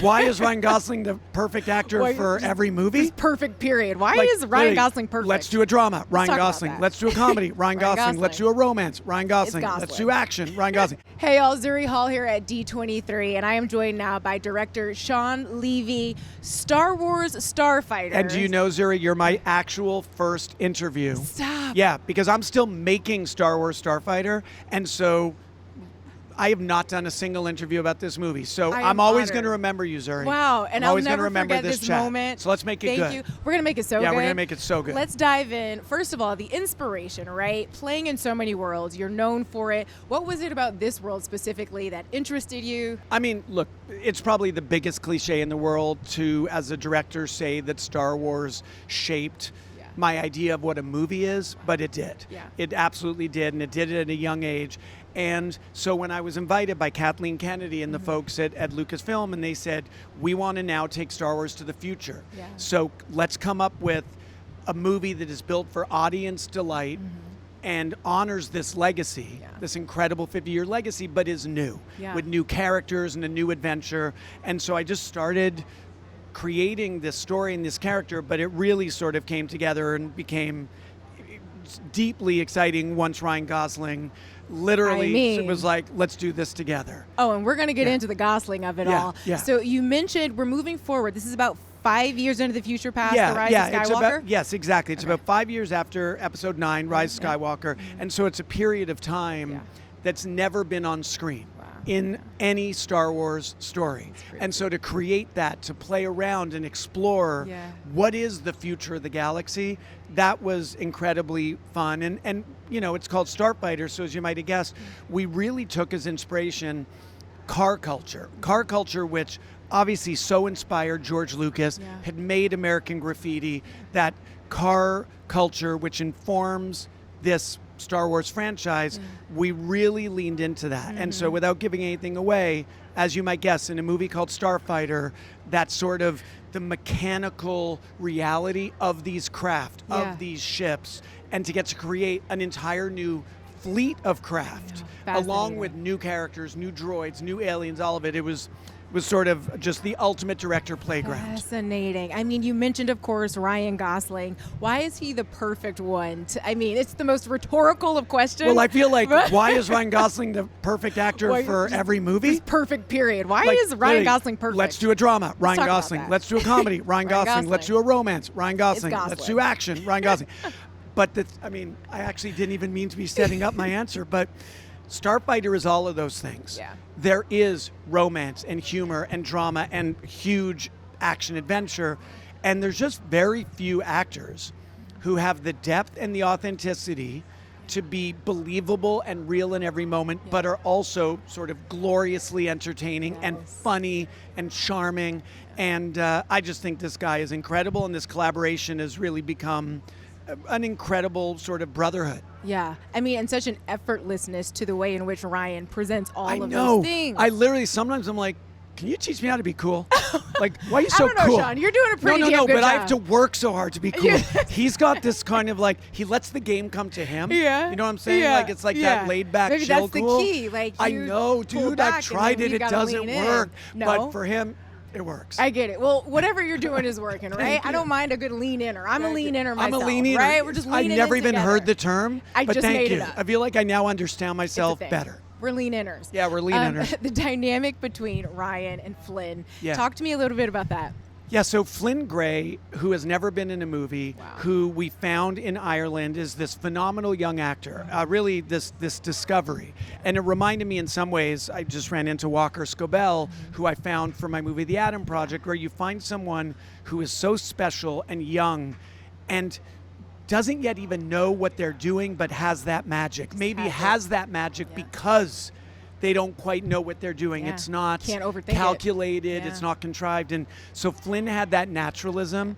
why is Ryan Gosling the perfect actor for every movie? Just perfect, period. Why is Ryan Gosling perfect? Let's do a drama, Ryan Gosling. Let's do a comedy, Ryan Gosling. Let's do a romance, Ryan Gosling. Let's do action, Ryan Gosling. Hey y'all, Zuri Hall here at D23, and I am joined now by director Shawn Levy, Star Wars Starfighter. And do you know, Zuri, you're my actual first interview. Stop. Yeah, because I'm still making Star Wars Starfighter, and so I have not done a single interview about this movie. So I'm always going to remember you, Zuri. Wow, and I'll never remember forget this this chat. moment. So let's make it good. Thank you. We're going to make it so good. Yeah, we're going to make it so good. Let's dive in. First of all, the inspiration, right? Playing in so many worlds. You're known for it. What was it about this world specifically that interested you? I mean, look, it's probably the biggest cliche in the world to, as a director, say that Star Wars shaped my idea of what a movie is, but it did. Yeah. It absolutely did, and it did it at a young age. And so when I was invited by Kathleen Kennedy and the folks at Lucasfilm, and they said, we want to now take Star Wars to the future. Yeah. So let's come up with a movie that is built for audience delight and honors this legacy, this incredible 50-year legacy, but is new, with new characters and a new adventure. And so I just started creating this story and this character, but it really sort of came together and became deeply exciting once Ryan Gosling literally was like, let's do this together. Oh, and we're going to get into the Gosling of it all. Yeah. So you mentioned we're moving forward. This is about 5 years into the future past the Rise of Skywalker? Yes, exactly. It's about 5 years after Episode 9, Rise of Skywalker. And so it's a period of time that's never been on screen in any Star Wars story. And so to create that, to play around and explore what is the future of the galaxy, that was incredibly fun. And you know, it's called Starfighter, so as you might have guessed, we really took as inspiration car culture which obviously so inspired George Lucas, had made American Graffiti, that car culture which informs this Star Wars franchise, we really leaned into that. And so without giving anything away, as you might guess, in a movie called Starfighter, that's sort of the mechanical reality of these craft, of these ships, and to get to create an entire new fleet of craft, along with new characters, new droids, new aliens, all of it. It was sort of just the ultimate director playground. Fascinating. I mean, you mentioned, of course, Ryan Gosling. Why is he the perfect one? I mean, it's the most rhetorical of questions. Well, I feel like, why is Ryan Gosling the perfect actor for every movie? Just perfect, period. Why is Ryan Gosling perfect? Let's do a drama, Ryan Gosling. Let's do a comedy, Ryan Gosling. Let's do a romance, Ryan Gosling. Let's do action, Ryan Gosling. But I mean, I actually didn't even mean to be setting up my answer, but Starfighter is all of those things. Yeah. There is romance and humor and drama and huge action adventure, and there's just very few actors who have the depth and the authenticity to be believable and real in every moment, but are also sort of gloriously entertaining and funny and charming. And I just think this guy is incredible, and this collaboration has really become an incredible sort of brotherhood. Yeah. I mean, and such an effortlessness to the way in which Ryan presents all of those things. I literally, sometimes I'm like, can you teach me how to be cool? Like, why are you so I don't know, cool? Shawn. You're doing a pretty damn good but job. I have to work so hard to be cool. He's got this kind of like, he lets the game come to him. Yeah. You know what I'm saying? Yeah. Like, it's like that laid back, Maybe chill, that's cool. the key. Like, I know, dude. I've tried it. It doesn't work. But for him, it works. I get it. Well, whatever you're doing is working, right? I don't mind a good lean-inner. I'm a lean-inner myself, I'm a lean-inner. right? We're just leaning I've never in even together. heard the term, I but just thank made you. it up. I feel like I now understand myself It's a thing. better. We're lean-inners. Yeah, we're lean-inners. The dynamic between Ryan and Flynn. Yeah. Talk to me a little bit about that. Yeah, so Flynn Gray, who has never been in a movie, who we found in Ireland, is this phenomenal young actor, really this discovery. And it reminded me in some ways, I just ran into Walker Scobell, who I found for my movie The Adam Project, where you find someone who is so special and young and doesn't yet even know what they're doing, but has that magic. Maybe has that magic because they don't quite know what they're doing. It's not calculated. It's not contrived. And so Flynn had that naturalism.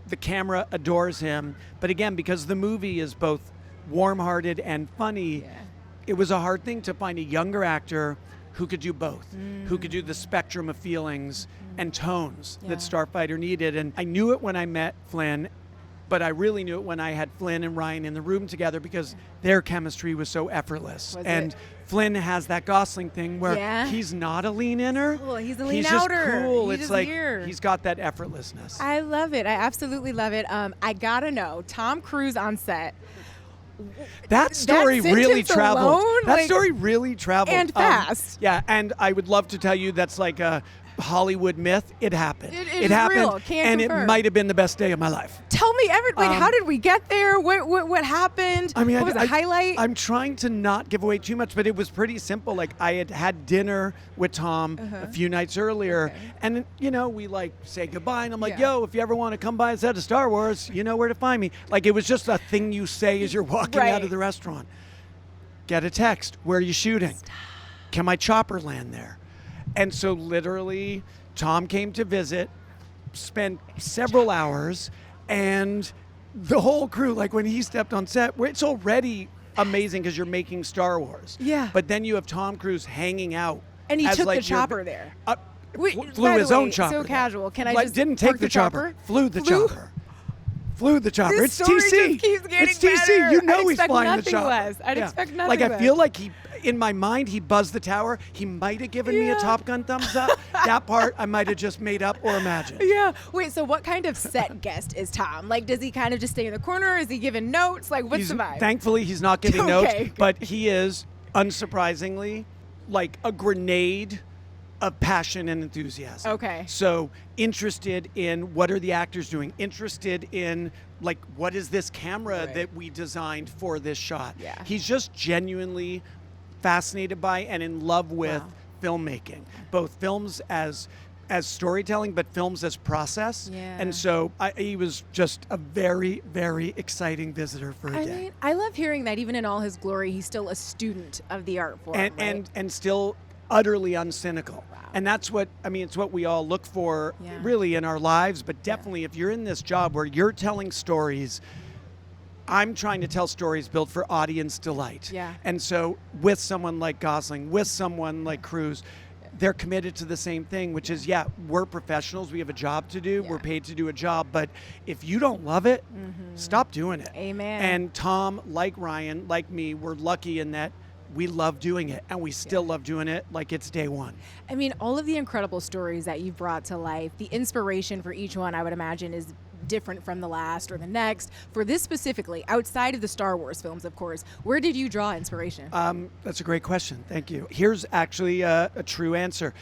The camera adores him. But again, because the movie is both warm-hearted and funny, it was a hard thing to find a younger actor who could do both, who could do the spectrum of feelings and tones that Starfighter needed. And I knew it when I met Flynn, But I really knew it when I had Flynn and Ryan in the room together because their chemistry was so effortless. And Flynn has that Gosling thing where he's not a lean-inner. Cool. He's a He's lean-outer. just cool. He's It's just like here. he's got that effortlessness. I love it. I absolutely love it. I gotta know, Tom Cruise on set. That story really sentence traveled. alone, That like, story really traveled. and fast. Yeah, and I would love to tell you that's like a Hollywood myth. It happened. It is happened, real. Can't and confirm. it might have been the best day of my life. Tell me everything. How did we get there? What happened? I mean, what was the highlight? I'm trying to not give away too much, but it was pretty simple. Like I had dinner with Tom a few nights earlier, and we like say goodbye, and I'm like, "Yo, if you ever want to come by a set of Star Wars, you know where to find me." Like it was just a thing you say as you're walking out of the restaurant. Get a text. Where are you shooting? Can my chopper land there? And so literally, Tom came to visit, spent several hours, and the whole crew, like when he stepped on set, it's already amazing because you're making Star Wars. Yeah. But then you have Tom Cruise hanging out. And he as took like the chopper there. Wait, flew by the his own way, chopper. So there. casual. Can I Like, just didn't park take the chopper. Flew the Flew? chopper. Flew the chopper. This It's story TC. just keeps getting It's TC. better. You know I'd he's expect flying the nothing chopper. less. I'd expect nothing Like I less. feel like in my mind, he buzzed the tower. He might have given me a Top Gun thumbs up. That part I might have just made up or imagined. Yeah. Wait, so what kind of set guest is Tom? Like, does he kind of just stay in the corner? Is he giving notes? Like, what's the vibe? Thankfully, he's not giving Okay. notes, but he is, unsurprisingly, like a grenade of passion and enthusiasm. Okay. So interested in what are the actors doing? Interested in like what is this camera that we designed for this shot? Yeah. He's just genuinely fascinated by and in love with filmmaking, both films as storytelling, but films as process. Yeah. And so he was just a very, very exciting visitor for a day. mean, I love hearing that even in all his glory, he's still a student of the art form. And still utterly uncynical. Wow. And that's what, it's what we all look for really in our lives, but definitely if you're in this job where you're telling stories, I'm trying to tell stories built for audience delight. Yeah. And so with someone like Gosling, with someone like Cruise, they're committed to the same thing, which is, we're professionals. We have a job to do. We're paid to do a job. But if you don't love it, stop doing it. Amen. And Tom, like Ryan, like me, we're lucky in that we love doing it, and we still love doing it like it's day one. I mean, all of the incredible stories that you've brought to life, the inspiration for each one, I would imagine, is different from the last or the next. For this specifically, outside of the Star Wars films, of course, where did you draw inspiration? That's a great question. Thank you. Here's actually a true answer.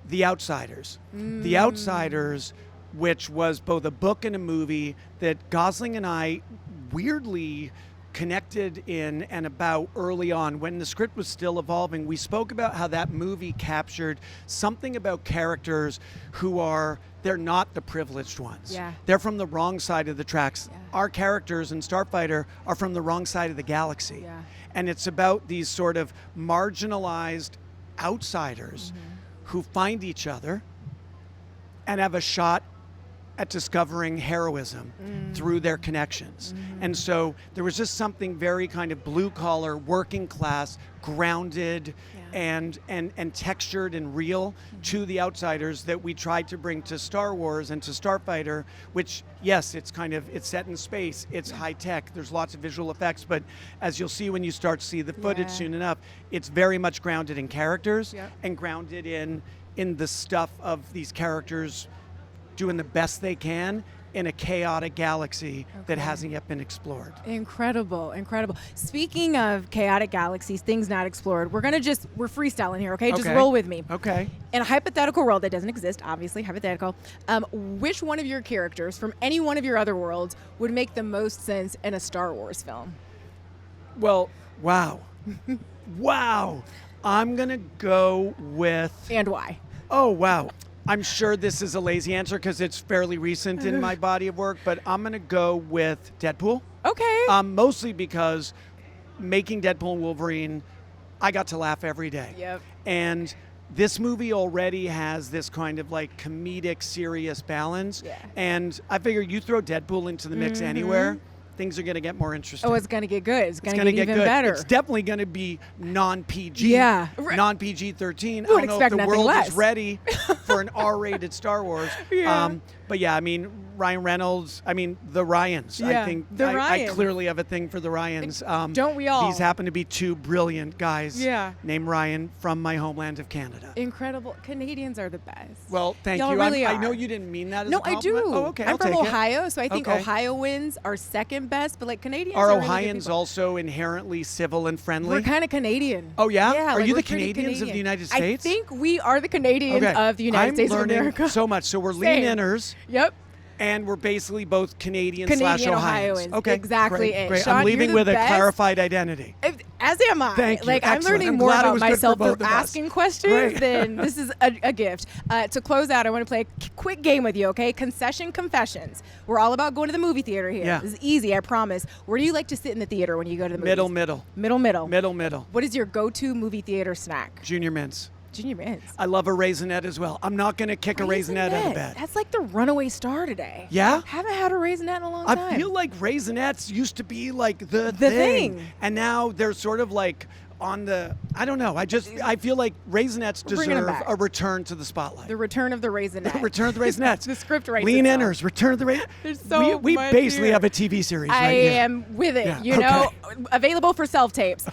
The Outsiders. The Outsiders, which was both a book and a movie that Gosling and I weirdly connected in and about early on when the script was still evolving. We spoke about how that movie captured something about characters who they're not the privileged ones. Yeah. They're from the wrong side of the tracks. Yeah. Our characters in Starfighter are from the wrong side of the galaxy. Yeah. And it's about these sort of marginalized outsiders who find each other and have a shot at discovering heroism through their connections. And so there was just something very kind of blue collar, working class, grounded and textured and real to the Outsiders that we tried to bring to Star Wars and to Starfighter, which yes, it's set in space, it's high tech, there's lots of visual effects, but as you'll see when you start to see the footage soon enough, it's very much grounded in characters and grounded in the stuff of these characters doing the best they can in a chaotic galaxy that hasn't yet been explored. Incredible, incredible. Speaking of chaotic galaxies, things not explored, we're freestyling here, okay? Just roll with me. Okay. In a hypothetical world that doesn't exist, obviously hypothetical, which one of your characters from any one of your other worlds would make the most sense in a Star Wars film? Well, wow. Wow. I'm going to go with... And why? Oh, wow. I'm sure this is a lazy answer because it's fairly recent in my body of work, but I'm going to go with Deadpool. Okay. Mostly because making Deadpool and Wolverine, I got to laugh every day. Yep. And this movie already has this kind of like comedic, serious balance. Yeah. And I figure you throw Deadpool into the mix anywhere, things are going to get more interesting. Oh, it's going to get good. It's going to gonna get even good. better. It's definitely going to be non-PG. Yeah. Non-PG-13. We would I don't know expect if the nothing world less. is ready for an R-rated Star Wars. Yeah. But yeah, I mean, Ryan Reynolds, I mean, the Ryans. Yeah, I think the I Ryans. clearly have a thing for the Ryans. Don't we all? These happen to be two brilliant guys Yeah. named Ryan from my homeland of Canada. Incredible. Canadians are the best. Well, thank Y'all you. really I are. know you didn't mean that as No, a compliment. I do. Oh, okay. I'm I'll from take it. Ohio, so I think Okay. Ohioans are second best, but like Canadians Are are really good Ohioans people. also inherently civil and friendly? We're kind of Canadian. Oh, yeah? Yeah. Are like, you we're the pretty Canadians of the Canadian. United States? I think we are the Canadians of the United States I'm of learning America. so much. So we're Same. lean-inners. Yep. And we're basically both Canadian Canadian Ohioans. Ohioans. Okay, Exactly great, it. great. Sean, I'm leaving you're the with best. a clarified identity. As am I. Thank you. Like, I'm Excellent. learning I'm more glad it about was good for myself both through of us. asking questions Great. than this is a gift. To close out, I want to play a quick game with you, okay? Concession confessions. We're all about going to the movie theater here. Yeah. This is easy, I promise. Where do you like to sit in the theater when you go to the movies? Middle. What is your go-to movie theater snack? Junior mints. Junior mints. I love a raisinette as well. I'm not going to kick a raisinette out of bed. That's like the runaway star today. Yeah? Haven't had a raisinette in a long time. I feel like raisinettes used to be like the thing. And now they're sort of like on the, I don't know. I feel like raisinettes bringing them deserve back. a return to the spotlight. The return of the raisinette. Return of the raisinettes. The script writes Lean itself. inners, return of the raisinette. There's so we much basically here. have a TV series I right here. am with it, Yeah, you okay. know, available for self-tapes.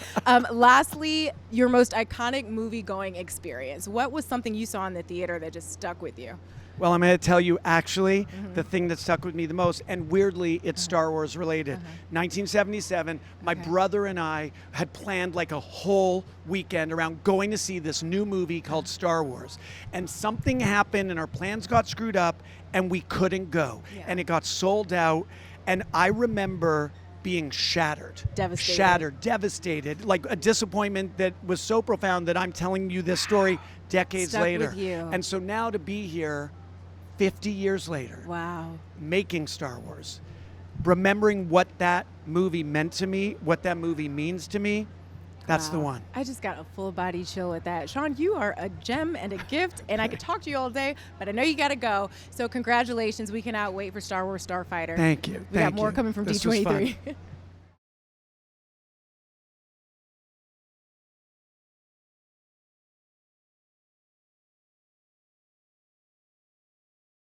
Lastly, your most iconic movie-going experience. What was something you saw in the theater that just stuck with you? Well, I'm going to tell you actually the thing that stuck with me the most, and weirdly, it's Star Wars related. 1977, my brother and I had planned like a whole weekend around going to see this new movie called Star Wars. And something happened and our plans got screwed up and we couldn't go. Yeah. And it got sold out. And I remember being shattered. Devastated, like a disappointment that was so profound that I'm telling you this story decades Stuck later. with you. And so now to be here 50 years later, Wow. making Star Wars, remembering what that movie meant to me, what that movie means to me, that's the Wow. one. I just got a full body chill with that. Sean, you are a gem and a gift, and I could talk to you all day, but I know you got to go. So congratulations. We cannot wait for Star Wars Starfighter. Thank you. We got more coming from This was fun. D23.